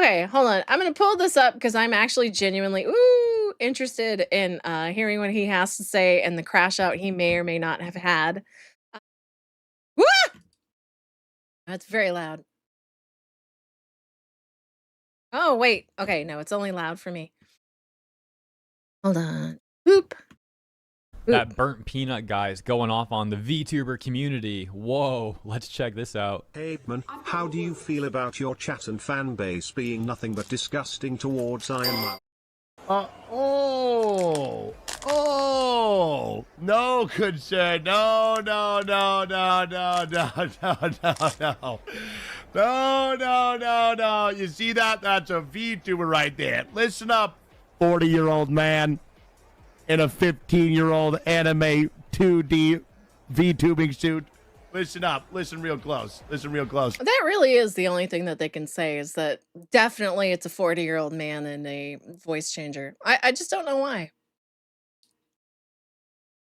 Okay, hold on. I'm gonna pull this up because I'm actually genuinely interested in hearing what he has to say and the crash out he may or may not have had. Uh, Woo! That's very loud. Oh wait. Okay, no, it's only loud for me. Hold on. Boop. That burnt peanut guy is going off on the VTuber community. Whoa, let's check this out. Hey man, how do you feel about your chat and fan base being nothing but disgusting towards Ironmouse? No, good sir, no. You see that? That's a VTuber right there. Listen up, 40-year-old man in a 15-year-old anime 2D VTubing suit. Listen up. Listen real close. Listen real close. That really is the only thing that they can say is that definitely it's a 40-year-old man and a voice changer. I just don't know why.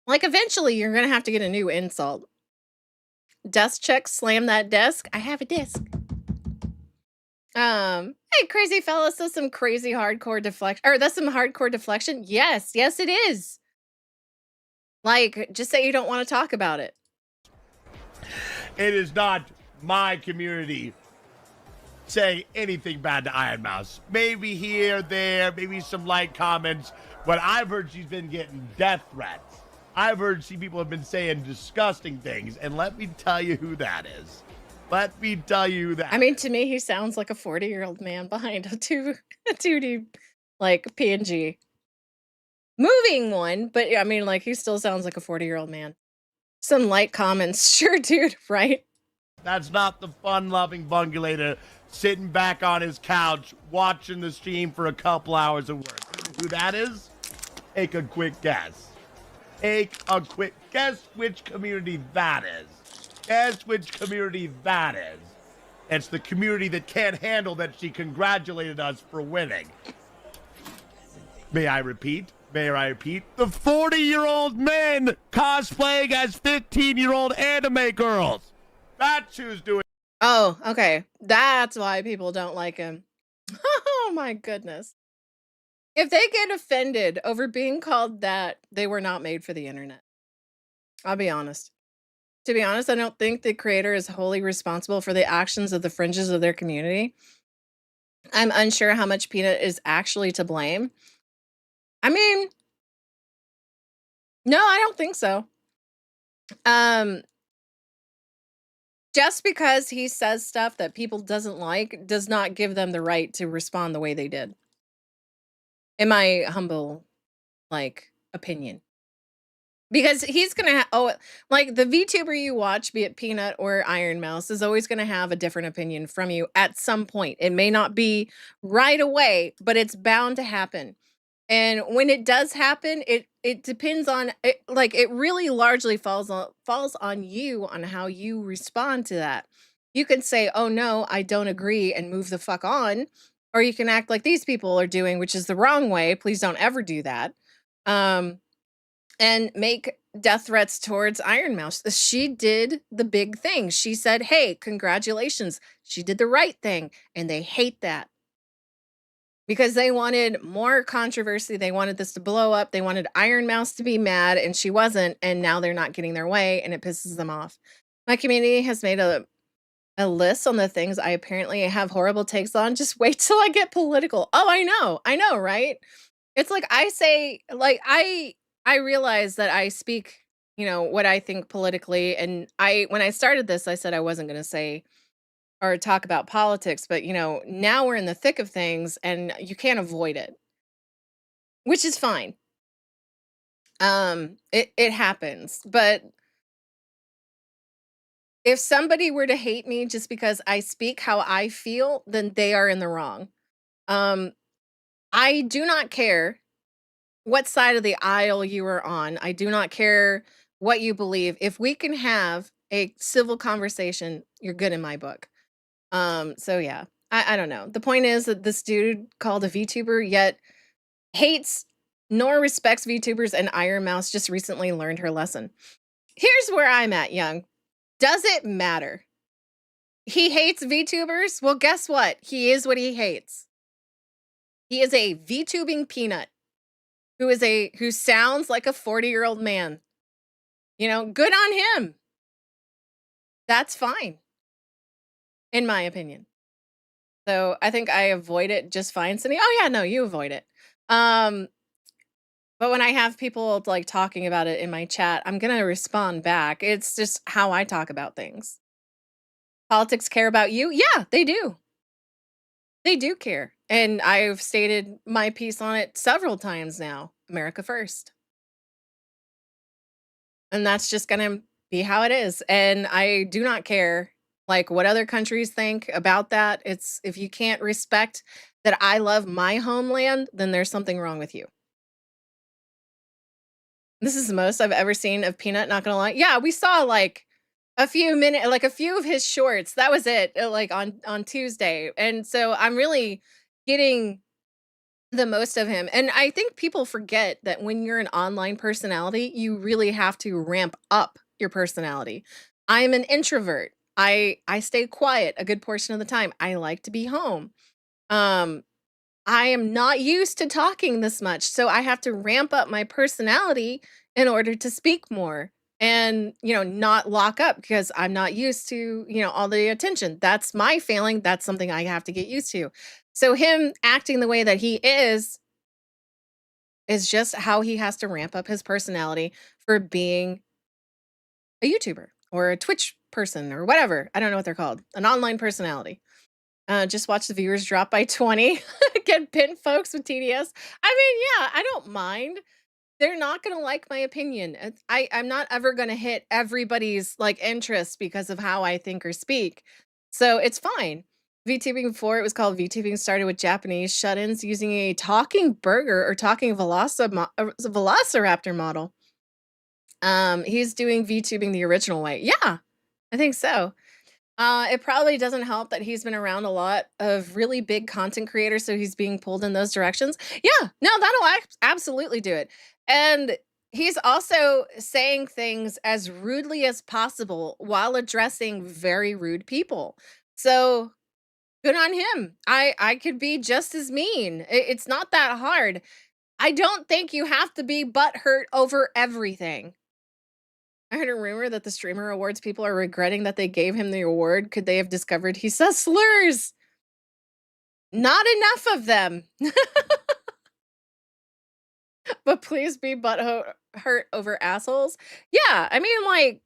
Like, eventually you're gonna have to get a new insult. Desk check, slam that desk. I have a disc. Hey, crazy fellas, that's some crazy hardcore deflection. Or that's some hardcore deflection. Yes, yes, it is. Like, just say you don't want to talk about it. It is not my community saying anything bad to Ironmouse. Maybe here, there, maybe some light comments, but I've heard she's been getting death threats. I've heard people have been saying disgusting things, and let me tell you who that is. Let me tell you that. I mean, to me, he sounds like a 40-year-old man behind a 2D, like, PNG. Moving one, but I mean, like, he still sounds like a 40-year-old man. Some light comments. Sure, dude, right? That's not the fun-loving bungulator sitting back on his couch watching the stream for a couple hours of work. Who that is? Take a quick guess. Take a quick guess which community that is. Guess which community that is. It's the community that can't handle that she congratulated us for winning. May I repeat? May I repeat? The 40-year-old men cosplaying as 15-year-old anime girls. That's who's doing. Oh, okay. That's why people don't like him. Oh my goodness. If they get offended over being called that, they were not made for the internet. I'll be honest. To be honest, I don't think the creator is wholly responsible for the actions of the fringes of their community. I'm unsure how much Peanut is actually to blame. I mean, no, I don't think so. Just because he says stuff that people doesn't like does not give them the right to respond the way they did. In my humble, like, opinion. Because he's gonna like, the VTuber you watch, be it Peanut or Ironmouse, is always gonna have a different opinion from you at some point. It may not be right away, but it's bound to happen. And when it does happen, it depends on it, like, it really largely falls on you on how you respond to that. You can say, "Oh no, I don't agree," and move the fuck on, or you can act like these people are doing, which is the wrong way. Please don't ever do that. And make death threats towards Ironmouse. She did the big thing. She said, "Hey, congratulations." She did the right thing, and they hate that. Because they wanted more controversy, they wanted this to blow up, they wanted Ironmouse to be mad, and she wasn't, and now they're not getting their way, and it pisses them off. My community has made a list on the things I apparently have horrible takes on. Just wait till I get political. Oh, I know, right? It's like I say, like, I realize that I speak, what I think politically, and when I started this, I said I wasn't gonna say or talk about politics, but now we're in the thick of things and you can't avoid it, which is fine. It happens, but if somebody were to hate me just because I speak how I feel, then they are in the wrong. I do not care what side of the aisle you are on. I do not care what you believe. If we can have a civil conversation, you're good in my book. So yeah, I don't know. The point is that this dude called a VTuber yet hates nor respects VTubers, and Ironmouse just recently learned her lesson. Here's where I'm at, Young. Does it matter? He hates VTubers? Well, guess what? He is what he hates. He is a VTubing peanut who sounds like a 40-year-old man. You know, good on him. That's fine, in my opinion. So I think I avoid it just fine. Cindy, oh yeah, no, you avoid it. But when I have people like talking about it in my chat, I'm gonna respond back. It's just how I talk about things. Politics care about you? Yeah, they do. They do care. And I've stated my piece on it several times now. America first. And that's just gonna be how it is. And I do not care like what other countries think about that. It's if you can't respect that I love my homeland, then there's something wrong with you. This is the most I've ever seen of Peanut, not gonna lie. Yeah, we saw like a few of his shorts. That was it, like on Tuesday. And so I'm really getting the most of him. And I think people forget that when you're an online personality, you really have to ramp up your personality. I'm an introvert. I stay quiet a good portion of the time. I like to be home. I am not used to talking this much, so I have to ramp up my personality in order to speak more and, not lock up because I'm not used to, all the attention. That's my failing. That's something I have to get used to. So him acting the way that he is just how he has to ramp up his personality for being a YouTuber or a Twitch person or whatever. I don't know what they're called. An online personality. Just watch the viewers drop by 20. Get pinned folks with TDS. I mean, yeah, I don't mind. They're not gonna like my opinion. I'm not ever gonna hit everybody's like interest because of how I think or speak. So it's fine. VTubing before it was called VTubing started with Japanese shut-ins using a talking burger or talking velociraptor model. He's doing VTubing the original way. Yeah, I think so. It probably doesn't help that he's been around a lot of really big content creators, so he's being pulled in those directions. Yeah, no, that'll absolutely do it. And he's also saying things as rudely as possible while addressing very rude people. So good on him. I could be just as mean. It's not that hard. I don't think you have to be butthurt over everything. I heard a rumor that the streamer awards people are regretting that they gave him the award. Could they have discovered he says slurs? Not enough of them. But please be hurt over assholes. Yeah, I mean, like,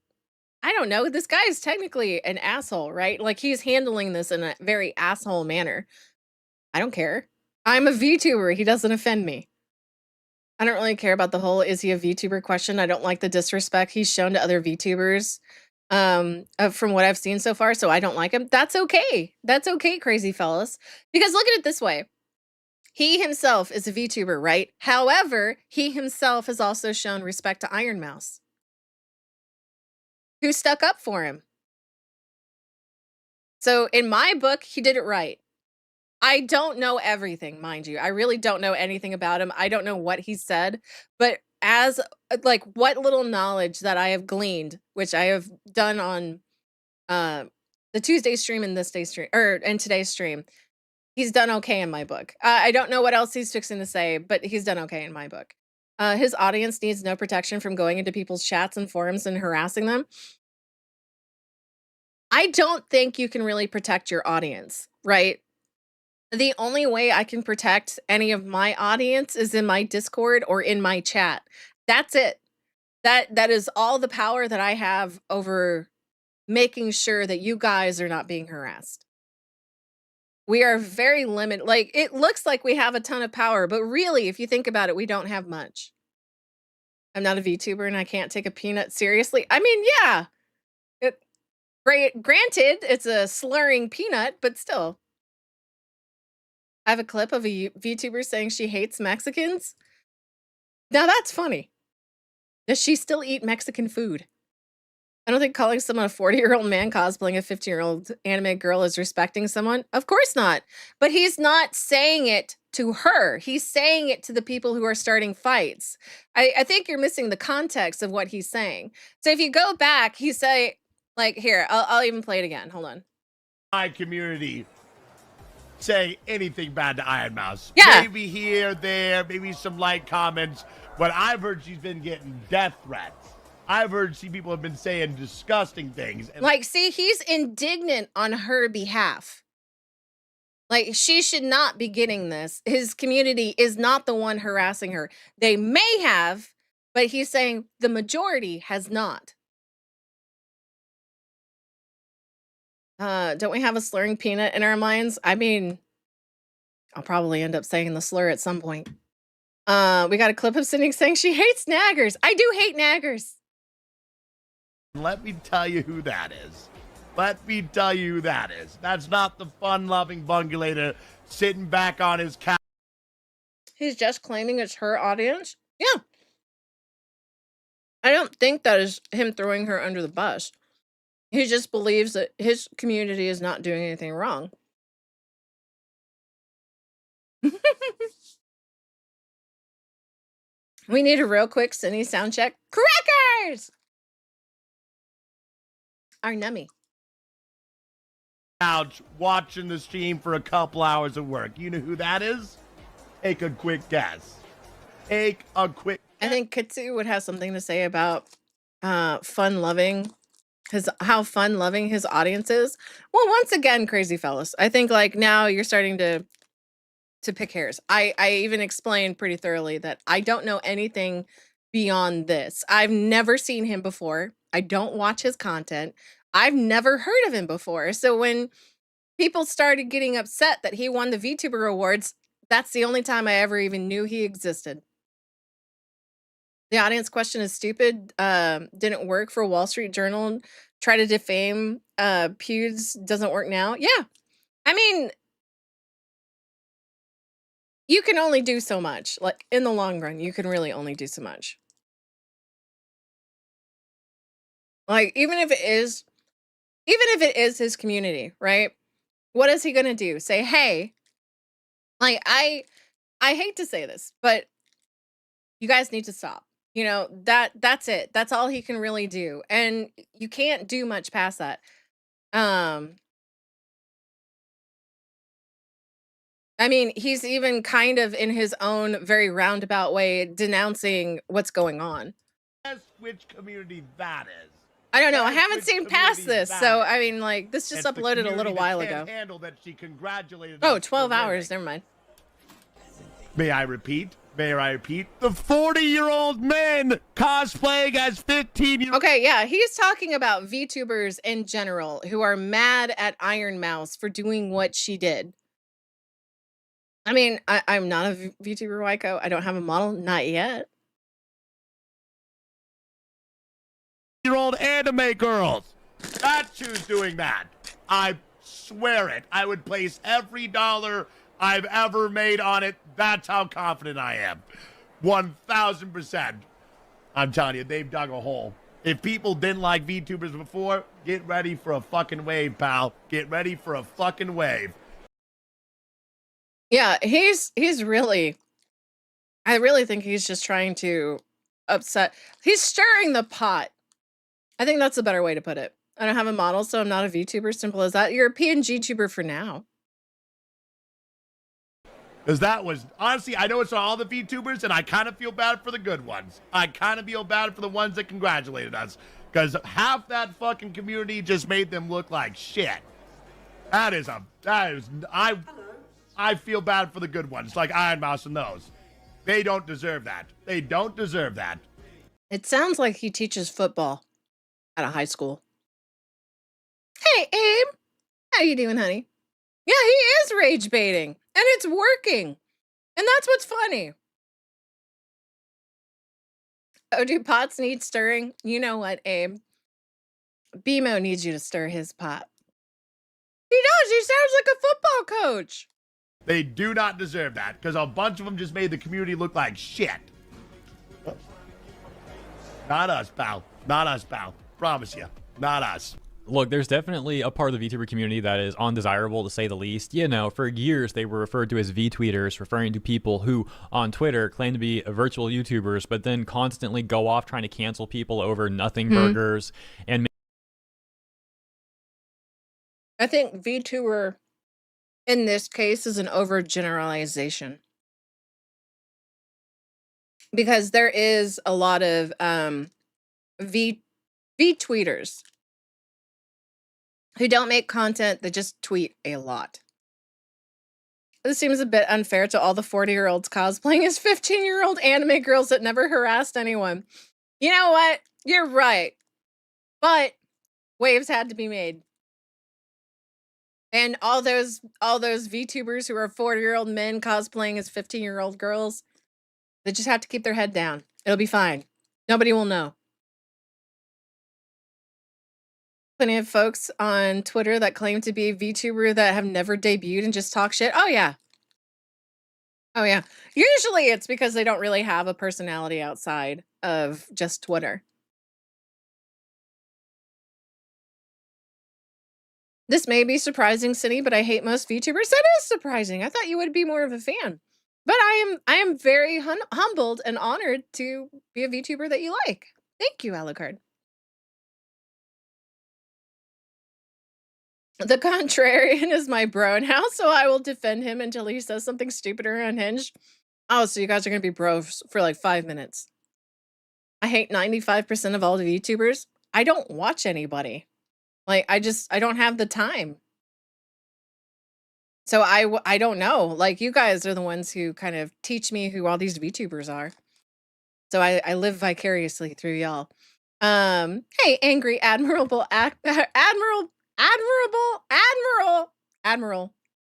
I don't know. This guy is technically an asshole, right? Like, he's handling this in a very asshole manner. I don't care. I'm a VTuber. He doesn't offend me. I don't really care about the whole is he a VTuber question. I don't like the disrespect he's shown to other VTubers from what I've seen so far, so I don't like him. That's okay. That's okay, crazy fellas. Because look at it this way. He himself is a VTuber, right? However, he himself has also shown respect to Ironmouse, who stuck up for him. So in my book, he did it right. I don't know everything, mind you. I really don't know anything about him. I don't know what he said, but as like what little knowledge that I have gleaned, which I have done on the Tuesday stream and today's stream, he's done okay in my book. I don't know what else he's fixing to say, but he's done okay in my book. His audience needs no protection from going into people's chats and forums and harassing them. I don't think you can really protect your audience, right? The only way I can protect any of my audience is in my Discord or in my chat. That's it. That is all the power that I have over making sure that you guys are not being harassed. We are very limited. Like, it looks like we have a ton of power, but really, if you think about it, we don't have much. I'm not a VTuber and I can't take a peanut seriously. I mean, yeah. Granted, it's a slurring peanut, but still. I have a clip of a VTuber saying she hates Mexicans. Now that's funny. Does she still eat Mexican food? I don't think calling someone a 40-year-old man cosplaying a 15-year-old anime girl is respecting someone. Of course not. But he's not saying it to her. He's saying it to the people who are starting fights. I think you're missing the context of what he's saying. So if you go back, he say, like, here, I'll even play it again. Hold on. My community. say anything bad to Ironmouse. Yeah. Maybe here, there, maybe some light comments, but I've heard she's been getting death threats. I've heard people have been saying disgusting things. And like, see, he's indignant on her behalf. Like, she should not be getting this. His community is not the one harassing her. They may have, but he's saying the majority has not. Don't we have a slurring peanut in our minds? I mean, I'll probably end up saying the slur at some point. We got a clip of Cindy saying she hates naggers. I do hate naggers. let me tell you who that is. Let me tell you who that is. That's not the fun-loving bungulator sitting back on his couch. He's just claiming it's her audience? Yeah. I don't think that is him throwing her under the bus. He just believes that his community is not doing anything wrong. We need a real quick Cindy sound check. Crackers! Our nummy. Couch watching the stream for a couple hours of work. You know who that is? Take a quick guess. Take a quick I think Kitsu would have something to say about fun-loving, how fun-loving his audience is. Well, once again, crazy fellas. I think like now you're starting to pick hairs. I even explained pretty thoroughly that I don't know anything beyond this. I've never seen him before. I don't watch his content. I've never heard of him before. So when people started getting upset that he won the VTuber awards, that's the only time I ever even knew he existed. The audience question is stupid. Didn't work for Wall Street Journal. Try to defame Pewds. Doesn't work now. Yeah. I mean, you can only do so much. Like in the long run, you can really only do so much. Like even if it is his community, right? What is he gonna do? Say, hey, like I hate to say this, but you guys need to stop. You know, that's it. That's all he can really do. And you can't do much past that. I mean, he's even kind of in his own very roundabout way denouncing what's going on. Guess which community that is. I don't know. I Guess haven't which seen past community this. that So, is. I mean, like, this just It's the uploaded a community little that while can't ago. handle that she congratulated Oh, us 12 for hours. winning. Never mind. May I repeat? The 40-year-old men cosplaying as 15-year-old. Okay, yeah, he's talking about VTubers in general who are mad at Ironmouse for doing what she did. I mean, I'm not a VTuber, Wyco. I don't have a model, not yet. Year-old anime girls. That's who's doing that. I swear it. I would place every dollar I've ever made on it. That's how confident I am. 1,000%. I'm telling you, they've dug a hole. If people didn't like VTubers before, get ready for a fucking wave, pal. Get ready for a fucking wave. Yeah, he's really, I really think he's just trying to upset. He's stirring the pot. I think that's a better way to put it. I don't have a model, so I'm not a VTuber. Simple as that. You're a PNG tuber for now. Because that was, honestly, I know it's all the VTubers, and I kind of feel bad for the good ones. I kind of feel bad for the ones that congratulated us. Because half that fucking community just made them look like shit. I feel bad for the good ones, like Ironmouse and those. They don't deserve that. They don't deserve that. It sounds like he teaches football at a high school. Hey, Abe. How you doing, honey? Yeah, he is rage baiting, and it's working. And that's what's funny. Oh, do pots need stirring? You know what, Abe? BMO needs you to stir his pot. He does. He sounds like a football coach. They do not deserve that, because a bunch of them just made the community look like shit. Not us, pal. Not us, pal. Promise you. Not us. Look, there's definitely a part of the VTuber community that is undesirable, to say the least. You know, for years they were referred to as VTweeters, referring to people who on Twitter claim to be virtual YouTubers, but then constantly go off trying to cancel people over nothing burgers. And I think VTuber in this case is an overgeneralization. Because there is a lot of V-tweeters who don't make content, that just tweet a lot. This seems a bit unfair to all the 40-year-olds cosplaying as 15-year-old anime girls that never harassed anyone. You know what? You're right. But waves had to be made. And all those VTubers who are 40-year-old men cosplaying as 15-year-old girls, they just have to keep their head down. It'll be fine. Nobody will know. Plenty of folks on Twitter that claim to be a VTuber that have never debuted and just talk shit. Oh, yeah. Oh, yeah. Usually it's because they don't really have a personality outside of just Twitter. This may be surprising, Cindy, but I hate most VTubers. That is surprising. I thought you would be more of a fan. But I am very humbled and honored to be a VTuber that you like. Thank you, Alucard. The contrarian is my bro now, so I will defend him until he says something stupid or unhinged. Oh, so you guys are going to be bros for like 5 minutes. I hate 95% of all the VTubers. I don't watch anybody. Like, I don't have the time. So I don't know. Like, you guys are the ones who kind of teach me who all these VTubers are. So I live vicariously through y'all. Hey, angry Admiral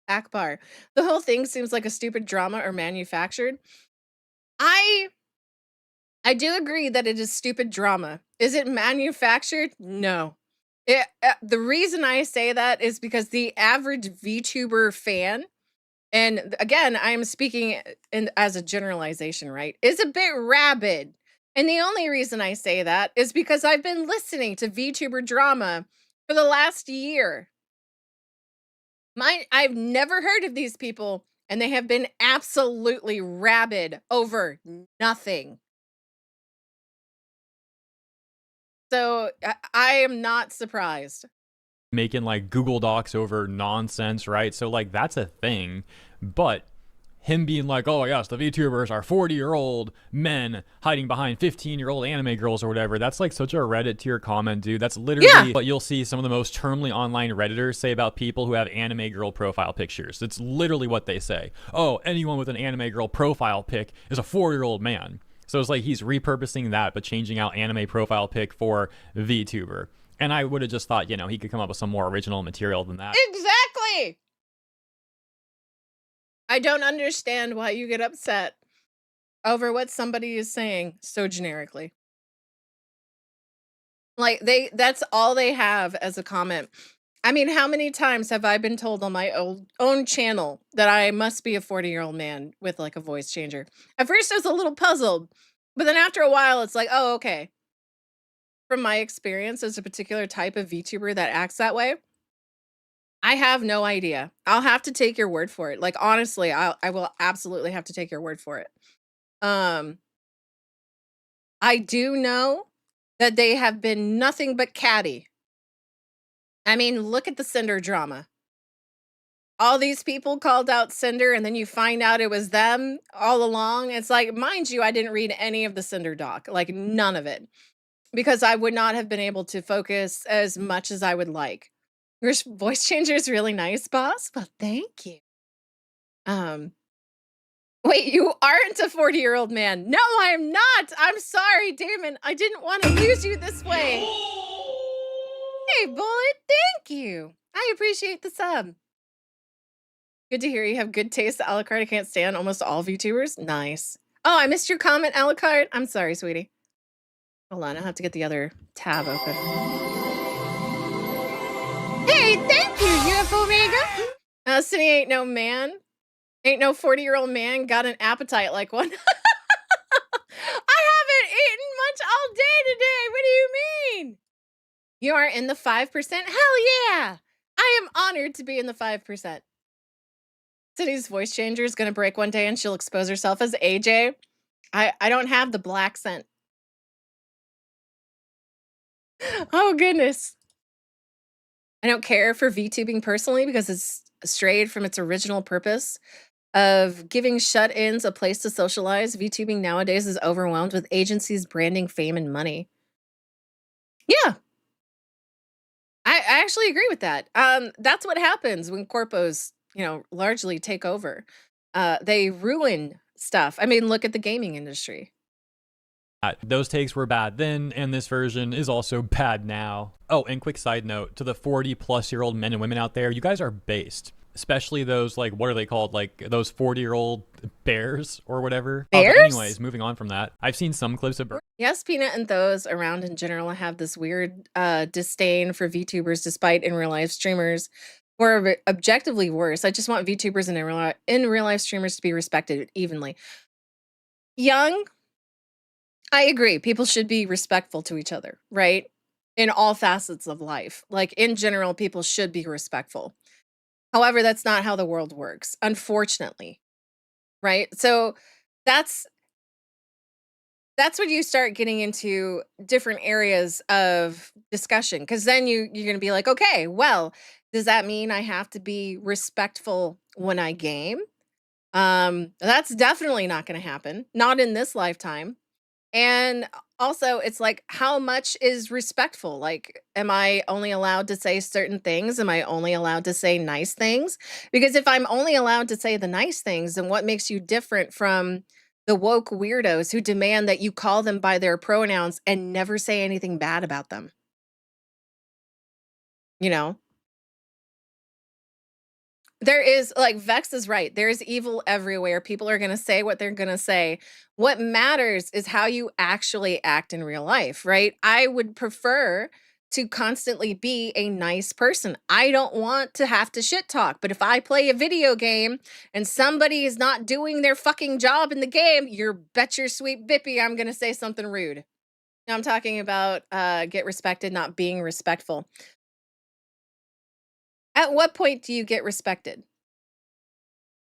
Akbar. The whole thing seems like a stupid drama or manufactured. I do agree that it is stupid drama. Is it manufactured? No. The reason I say that is because the average VTuber fan, and again, I am speaking as a generalization, right, is a bit rabid. And the only reason I say that is because I've been listening to VTuber drama for the last year. I've never heard of these people, and they have been absolutely rabid over nothing. So I am not surprised. Making like Google Docs over nonsense, right? So like that's a thing. But him being like, oh yes, the VTubers are 40-year-old men hiding behind 15-year-old anime girls or whatever. That's like such a Reddit tier comment, dude. That's literally what you'll see some of the most termly online Redditors say about people who have anime girl profile pictures. It's literally what they say. Oh, anyone with an anime girl profile pic is a 4-year-old man. So it's like he's repurposing that, but changing out anime profile pic for VTuber. And I would have just thought, you know, he could come up with some more original material than that. Exactly. I don't understand why you get upset over what somebody is saying so generically. Like that's all they have as a comment. I mean, how many times have I been told on my own channel that I must be a 40-year-old man with like a voice changer? At first I was a little puzzled, but then after a while it's like, oh, okay. From my experience as a particular type of VTuber that acts that way, I have no idea. I'll have to take your word for it. Like, honestly, I will absolutely have to take your word for it. I do know that they have been nothing but catty. I mean, look at the Cinder drama. All these people called out Cinder, and then you find out it was them all along. It's like, mind you, I didn't read any of the Cinder doc, like none of it, because I would not have been able to focus as much as I would like. Your voice changer is really nice, boss. Well, thank you. Wait, you aren't a 40-year-old man. No, I am not. I'm sorry, Damon. I didn't want to lose you this way. Hey, Bullet, thank you. I appreciate the sub. Good to hear you have good taste, Alucard. I can't stand almost all VTubers. Nice. Oh, I missed your comment, Alucard. I'm sorry, sweetie. Hold on, I'll have to get the other tab open. Hey, thank you, UFO Vega. Cindy ain't no man. Ain't no 40-year-old man got an appetite like one. I haven't eaten much all day today. What do you mean? You are in the 5%? Hell yeah. I am honored to be in the 5%. Cindy's voice changer is going to break one day and she'll expose herself as AJ. I don't have the black scent. Oh, goodness. I don't care for VTubing personally because it's strayed from its original purpose of giving shut-ins a place to socialize. VTubing nowadays is overwhelmed with agencies, branding, fame, and money. Yeah, I actually agree with that. That's what happens when corpos, largely take over. They ruin stuff. I mean, look at the gaming industry. Those takes were bad then, and this version is also bad now. Oh, and quick side note to the 40-plus-year-old men and women out there, you guys are based. Especially those, like, what are they called? Like, those 40-year-old bears or whatever. Bears? But anyways, moving on from that. I've seen some clips of... Yes, Peanut and those around in general have this weird disdain for VTubers despite in real life streamers who are objectively worse. I just want VTubers and in real life streamers to be respected evenly. Young, I agree. People should be respectful to each other, right? In all facets of life. Like, in general, people should be respectful. However, that's not how the world works, unfortunately, right? So that's when you start getting into different areas of discussion, because then you're going to be like, okay, well, does that mean I have to be respectful when I game? That's definitely not going to happen, not in this lifetime. And also, it's like, how much is respectful? Like, am I only allowed to say certain things? Am I only allowed to say nice things? Because if I'm only allowed to say the nice things, then what makes you different from the woke weirdos who demand that you call them by their pronouns and never say anything bad about them? You know? There is, like, Vex is right. There's evil everywhere. People are going to say what they're going to say. What matters is how you actually act in real life, right? I would prefer to constantly be a nice person. I don't want to have to shit talk. But if I play a video game and somebody is not doing their fucking job in the game, you bet your sweet bippy I'm going to say something rude. Now, I'm talking about get respected, not being respectful. At what point do you get respected?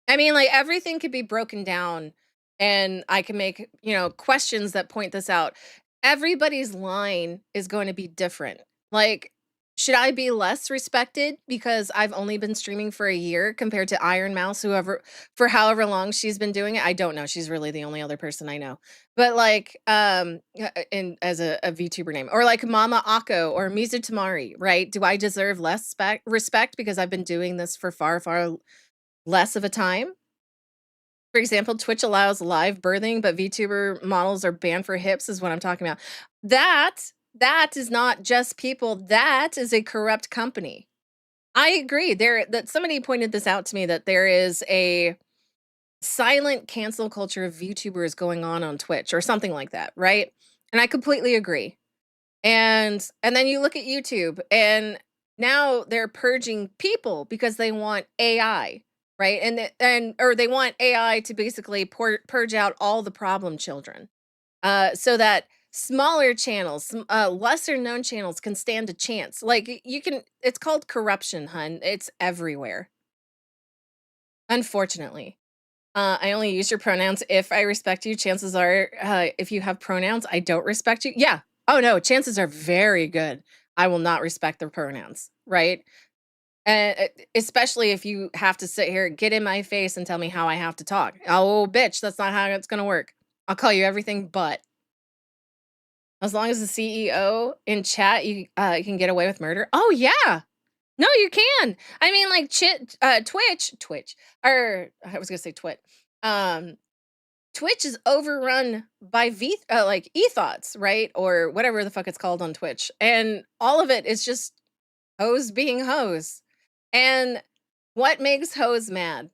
I mean, like, everything could be broken down and I can make, questions that point this out. Everybody's line is going to be different. Like, should I be less respected because I've only been streaming for a year compared to Ironmouse, for however long she's been doing it? I don't know. She's really the only other person I know. But like, in as a VTuber name, or like Mama Akko or Mizu Tamari, right? Do I deserve less respect because I've been doing this for far, far less of a time? For example, Twitch allows live birthing, but VTuber models are banned for hips is what I'm talking about. That is not just people. That is a corrupt company. I agree. That somebody pointed this out to me, that there is a silent cancel culture of VTubers going on Twitch or something like that, right? And I completely agree. And then you look at YouTube and now they're purging people because they want AI, right? Or they want AI to basically purge out all the problem children, so that smaller channels, lesser known channels can stand a chance. Like, you can, it's called corruption, hun. It's everywhere. Unfortunately. I only use your pronouns if I respect you. Chances are, if you have pronouns, I don't respect you. Yeah. Oh no, chances are very good I will not respect their pronouns, right? And especially if you have to sit here, get in my face and tell me how I have to talk. Oh, bitch, that's not how it's gonna work. I'll call you everything but. As long as the CEO in chat, you can get away with murder. Oh yeah. No, you can. I mean, like, Twitch, or I was gonna say Twit. Twitch is overrun by like e-thoughts, right? Or whatever the fuck it's called on Twitch. And all of it is just hoes being hoes. And what makes hoes mad?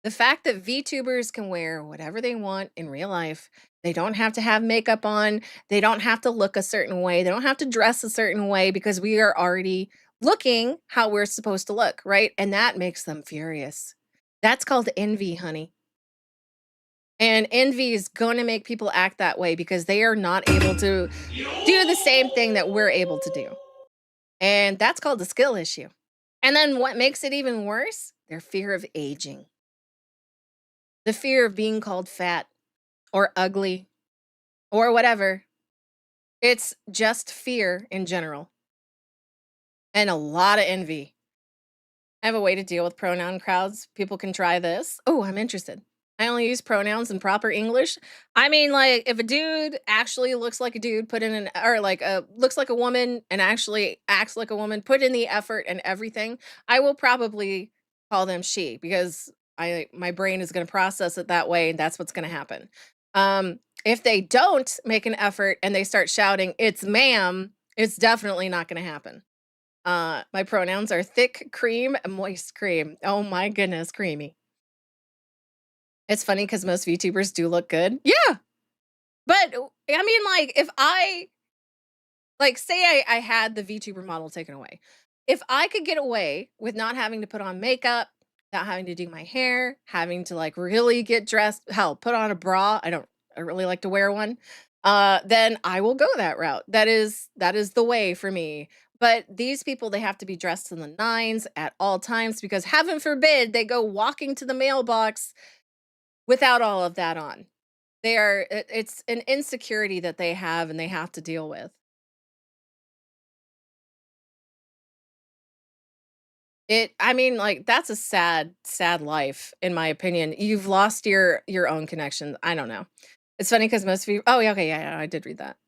The fact that VTubers can wear whatever they want in real life. They don't have to have makeup on. They don't have to look a certain way. They don't have to dress a certain way because we are already looking how we're supposed to look, right? And that makes them furious. That's called envy, honey. And envy is going to make people act that way because they are not able to do the same thing that we're able to do. And that's called a skill issue. And then what makes it even worse? Their fear of aging. The fear of being called fat or ugly or whatever. It's just fear in general. And a lot of envy. I have a way to deal with pronoun crowds. People can try this. Oh, I'm interested. I only use pronouns in proper English. I mean, like, if a dude actually looks like a dude, put in an or like a looks like a woman and actually acts like a woman, put in the effort and everything, I will probably call them she because my brain is going to process it that way, and that's what's going to happen. If they don't make an effort and they start shouting, "It's ma'am," it's definitely not going to happen. My pronouns are thick cream and moist cream. Oh my goodness, creamy. It's funny because most VTubers do look good. Yeah, but I mean, like, if I like say I had the VTuber model taken away, if I could get away with not having to put on makeup, not having to do my hair, having to like really get dressed, hell, put on a bra. I really like to wear one. Then I will go that route. That is the way for me. But these people, they have to be dressed in the nines at all times because heaven forbid they go walking to the mailbox without all of that on. It's an insecurity that they have and they have to deal with. I mean, like, that's a sad, sad life, in my opinion. You've lost your own connection. I don't know. It's funny because most of you oh, yeah, okay, yeah, yeah, I did read that.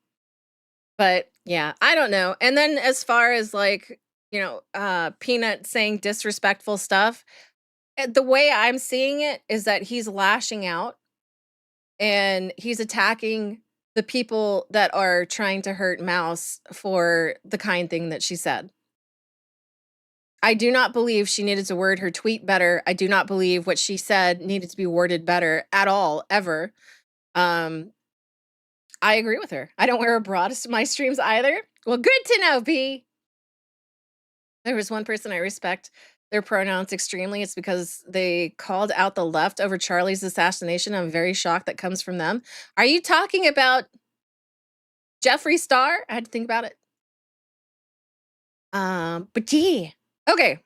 But yeah, I don't know. And then as far as like, Peanut saying disrespectful stuff, the way I'm seeing it is that he's lashing out and he's attacking the people that are trying to hurt Mouse for the kind thing that she said. I do not believe she needed to word her tweet better. I do not believe what she said needed to be worded better at all, ever. Um, I agree with her. I don't wear a bra to my streams either. Well, good to know, B. There was one person I respect their pronouns extremely. It's because they called out the left over Charlie's assassination. I'm very shocked that comes from them. Are you talking about Jeffree Star? I had to think about it. But yeah. Okay.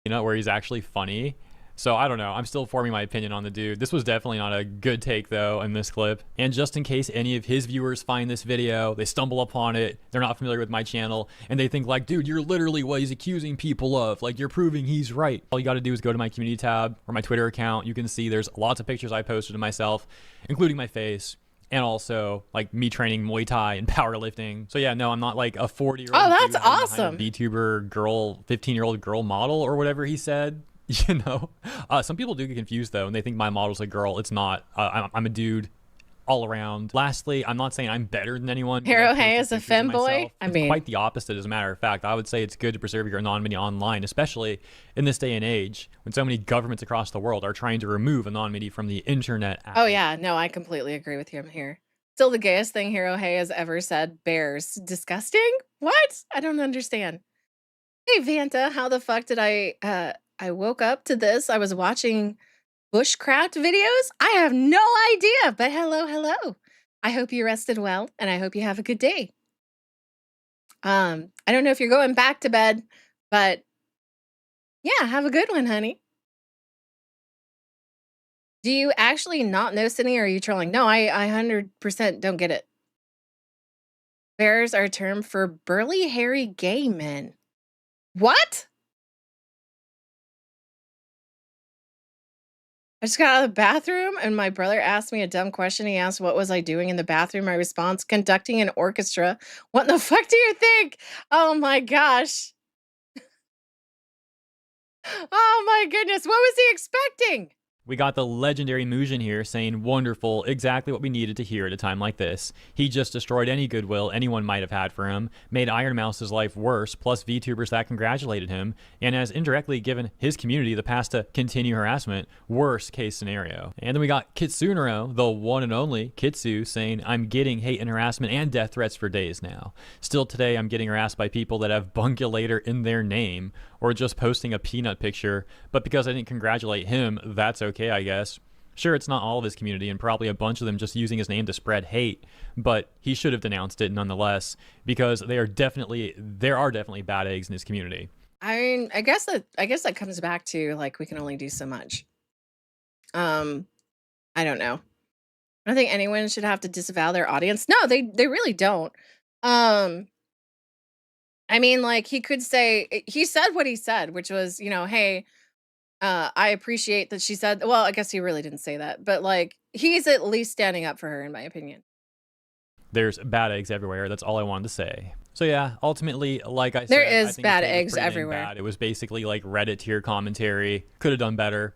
Where he's actually funny. So I don't know. I'm still forming my opinion on the dude. This was definitely not a good take though in this clip. And just in case any of his viewers find this video, they stumble upon it, they're not familiar with my channel, and they think like, dude, you're literally what he's accusing people of. Like, you're proving he's right. All you got to do is go to my community tab or my Twitter account. You can see there's lots of pictures I posted of myself, including my face. And also like me training Muay Thai and powerlifting. So yeah, no, I'm not like a 40-year-old. Oh, that's awesome. VTuber girl, 15-year-old girl model or whatever he said. Some people do get confused though, and they think my model's a girl. It's not. I'm a dude all around. Lastly, I'm not saying I'm better than anyone. Hero Hay is a femboy. I mean, quite the opposite. As a matter of fact, I would say it's good to preserve your anonymity online, especially in this day and age when so many governments across the world are trying to remove anonymity from the internet. Oh yeah, no, I completely agree with him here. Still the gayest thing Hero Hay has ever said. Bears. Disgusting? What? I don't understand. Hey Vanta, how the fuck did I woke up to this? I was watching bushcraft videos? I have no idea, but hello, hello. I hope you rested well, and I hope you have a good day. I don't know if you're going back to bed, but yeah, have a good one, honey. Do you actually not know Sydney, or are you trolling? No, I 100% don't get it. Bears are a term for burly, hairy gay men. What? I just got out of the bathroom and my brother asked me a dumb question. He asked, what was I doing in the bathroom? My response, conducting an orchestra. What the fuck do you think? Oh my gosh. Oh my goodness. What was he expecting? We got the legendary Mujin here saying, wonderful, exactly what we needed to hear at a time like this. He just destroyed any goodwill anyone might have had for him, made Ironmouse's life worse, plus VTubers that congratulated him, and has indirectly given his community the pass to continue harassment, worst case scenario. And then we got Kitsunero, the one and only Kitsu, saying, I'm getting hate and harassment and death threats for days now. Still today, I'm getting harassed by people that have Bungulator in their name, or just posting a peanut picture, but because I didn't congratulate him, that's okay, I guess. Sure, it's not all of his community, and probably a bunch of them just using his name to spread hate, but he should have denounced it nonetheless, because there are definitely bad eggs in his community. I mean, I guess that comes back to like we can only do so much. I don't know. I don't think anyone should have to disavow their audience. No, they really don't. I mean, like, he could say, he said what he said, which was, hey, I appreciate that she said, well, I guess he really didn't say that, but like he's at least standing up for her, in my opinion. There's bad eggs everywhere. That's all I wanted to say. So yeah, ultimately, like I There said, I is think his bad take was eggs pretty dang everywhere. bad. It was basically like Reddit tier commentary. Could have done better.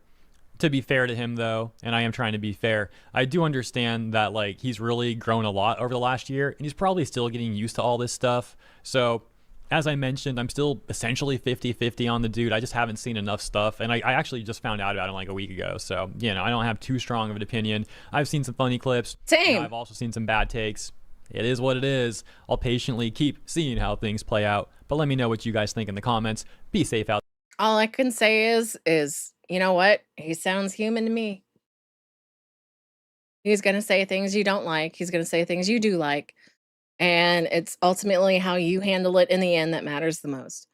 To be fair to him though, and I am trying to be fair, I do understand that like he's really grown a lot over the last year and he's probably still getting used to all this stuff. So as I mentioned, I'm still essentially 50-50 on the dude. I just haven't seen enough stuff, and I actually just found out about him like a week ago. So, I don't have too strong of an opinion. I've seen some funny clips. Same. I've also seen some bad takes. It is what it is. I'll patiently keep seeing how things play out, but let me know what you guys think in the comments. Be safe out All I can say is, you know what? He sounds human to me. He's gonna say things you don't like. He's gonna say things you do like. And it's ultimately how you handle it in the end that matters the most.